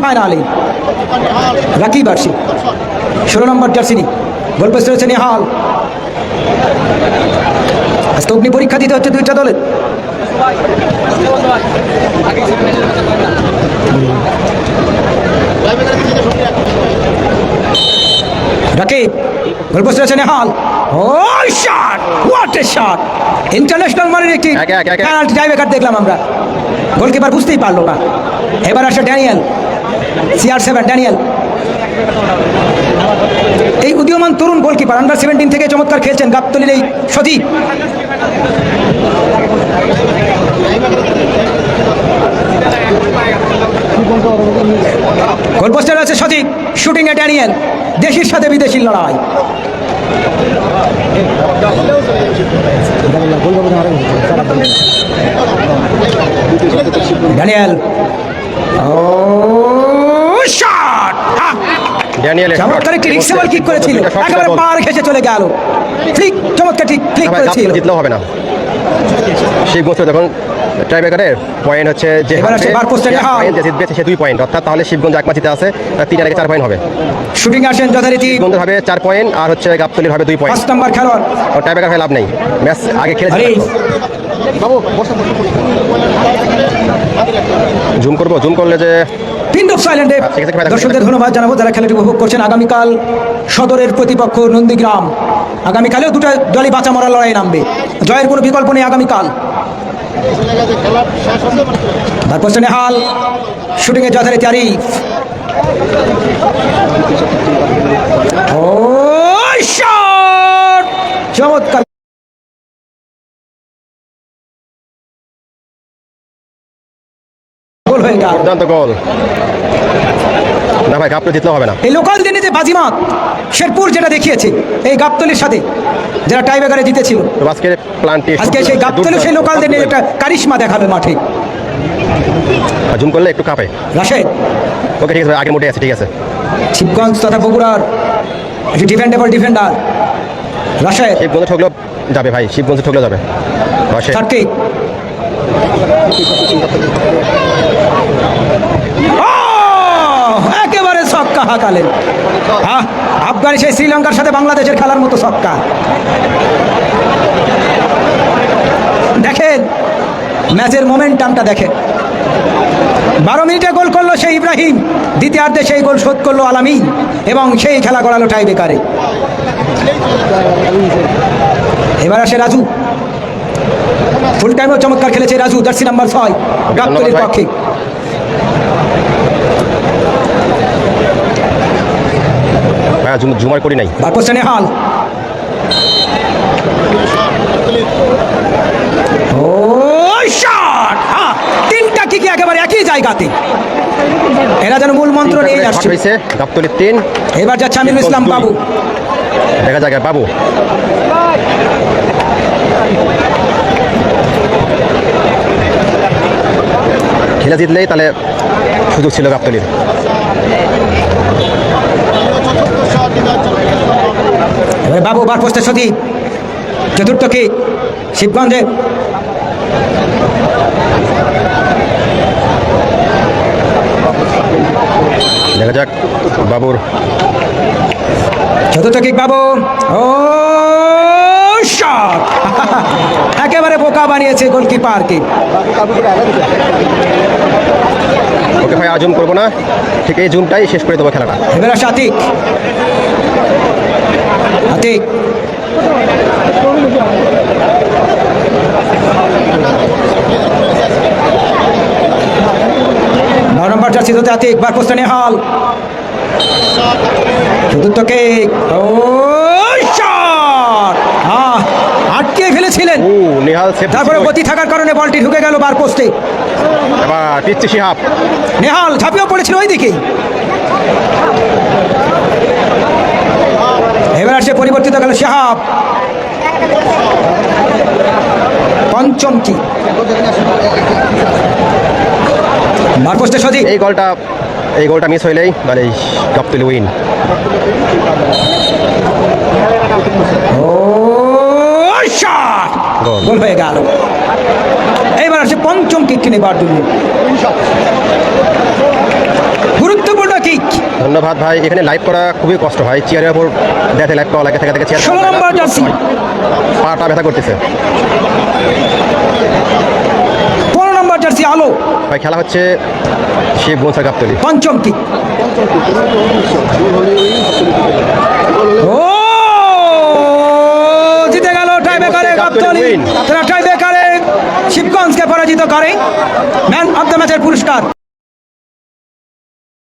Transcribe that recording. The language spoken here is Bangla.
সেমিফাইনালে রাকিব আরশি 16 নম্বর জার্সি গোল পোস্টে রয়েছে নেহাল। আজকে অগ্নি পরীক্ষা দিতে হচ্ছে দুইটা দলের। রাকিব গোল পোস্টে রয়েছে Nehal. Oh shot, what a shot! International মানের একটি পেনাল্টি টাইব্রেকার দেখলাম আমরা। গোলকিপার বুঝতেই পারলো না। এবার আসে ড্যানিয়েল, CR7 ড্যানিয়েল। এই উদীয়মান তরুণ গোলকিপার আন্ডার 17 থেকে চমৎকার খেলছেন গাবতলীর এই সজীব। গোল পোস্টে রয়েছে সজীব, শুটিং এ ড্যানিয়েল। দেশির সাথে বিদেশির লড়াই। ড্যানিয়েল, ও শট! চমৎকার একটি রিক্সেবল কিক করেছিল, একেবারে পার ঘেঁষে চলে গেল। ফ্লিক, চমৎকার ঠিক ফ্লিক করেছিল। জিতলেও হবে না। সেই গোল দেখুন টাইব্রেকারের পয়েন্ট হচ্ছে যে জিতবে সে 2 পয়েন্ট, অর্থাৎ তাহলে শিবগঞ্জ এক ম্যাচে আছে 3 থেকে 4 পয়েন্ট হবে। শুটিং আসেন যথারীতি শিবগঞ্জের হবে 4 পয়েন্ট আর হচ্ছে গাবতলীর হবে 2 পয়েন্ট। 5 নম্বর খেলোয়াড়, টাইব্রেকার হয়ে লাভ নেই, ম্যাচ আগে খেলেছে। জুম করবো, জুম করলে যে পিন অফ সাইলেন্টে দর্শকদের ধন্যবাদ জানাবো যারা খেলাটি উপভোগ করছেন। আগামীকাল সদরের প্রতিপক্ষ নন্দীগ্রাম। আগামীকালেও দুটো দলই বাঁচা মরা লড়াই নামবে, জয়ের কোনো বিকল্প নেই আগামীকাল। তারপর নেহাল, শুটিংয়ে যথারীতি আরিফ। ও শট, চমৎকার গোল হয়ে গেল। দুর্দান্ত গোল। না ভাই, গাবতলী জিতলেও হবে না। এই লোকাল দিনে যে বাজিমাত শেরপুর যেটা দেখিয়েছে এই গাবতলীর সাথে, যারা টাইব্রেকারে জিতেছিল, আজকের প্ল্যানটি আজকে সেই গাবতলী সেই লোকাল দিনে একটা কারিশমা দেখাবে মাঠে। জুম করলে একটু কাঁপে। রাশেদ, ওকে ঠিক আছে, আগে মোটে আছে, ঠিক আছে। শিবগঞ্জ তথা বগুড়ার একটি ডিফেন্ডেবল ডিফেন্ডার রাশেদ। শিবগঞ্জে ঠকলেও যাবে ভাই, শিবগঞ্জে ঠকলেও যাবে। রাশেদ একেবারে ছক্কা হাঁকালেন। আফগানি সেই শ্রীলঙ্কার সাথে বাংলাদেশের খেলার মতো ছক্কা। দেখেন ম্যাচের মোমেন্টামটা দেখেন। 12 মিনিটে গোল করলো সেই ইব্রাহিম, দ্বিতীয়ার্ধে সেই গোল শোধ করলো আলামিন এবং সেই খেলা গড়ালো টাইব্রেকারে। এবার আসে রাজু, ফুল টাইমও চমৎকার খেলেছে রাজু, জার্সি নাম্বার 6 গাবতলীর পক্ষে। জুমার করি নাই। বারপোস্টে নেহাল, ও শট! তিনটা কিকে একেবারে একই জায়গাতে। এরা যেন মূল মন্ত্র নিয়ে আসছে। গাবতলীর 3। এবার যাচ্ছে আমিরুল ইসলাম বাবু। দেখা যাক বাবু। খেলা জিতলেই তাহলে সুযোগ ছিল গাবতলীর। এবারে বাবু বার পোস্টে সতী, চতুর্থ কিক শিবগঞ্জের। দেখা যাক বাবুর চতুর্থ কিক বাবু। ও শট! একেবারে বোকা বানিয়েছে গোলকিপারকে। ওকে ভাই, আজম করবো না, ঠিক এই জুমটাই শেষ করে দেবো খেলাটা। এবার আসে আতিক। আতিক, নম্বর জার্সি হতে আতিক, বার পোস্টে নেহাল, চতুর্থ কিক। ও শট! আটকে ফেলেছিলেন নেহাল, তারপরে গতি থাকার কারণে বলটি ঢুকে গেল বার পোস্টে। এবার পিচ্ছি শিহাব, নেহাল ঝাঁপিয়েও পড়েছিল ওই দিকেই। এবার আসে পরিবর্তিত গেল শিহাব, পঞ্চম কি বার পোস্টে সজীব। এই গোলটা মিস হইলেই মানে গাবতলী উইন। ও শট! গোল হয়ে গেল। এবার আসে পঞ্চম কিক নেবার জন্য। ধন্যবাদ ভাই। এখানে লাইভ করা খুবই কষ্ট হয়, চেয়ারের উপর দেখে লাইভ করা লাগে, থেকে থেকে চেয়ার 16 নম্বর জার্সি পাটা ব্যথা করতেছে। 15 নম্বর জার্সি আলো ভাই খেলা হচ্ছে শিবগঞ্জ আর গাবতলী। পঞ্চম কিক। ও জিতে গেল টাইব্রেকারে গাবতলী। তারা টাইব্রেকারে শিবগঞ্জকে পরাজিত করে ম্যান অফ দ্য ম্যাচের পুরস্কার।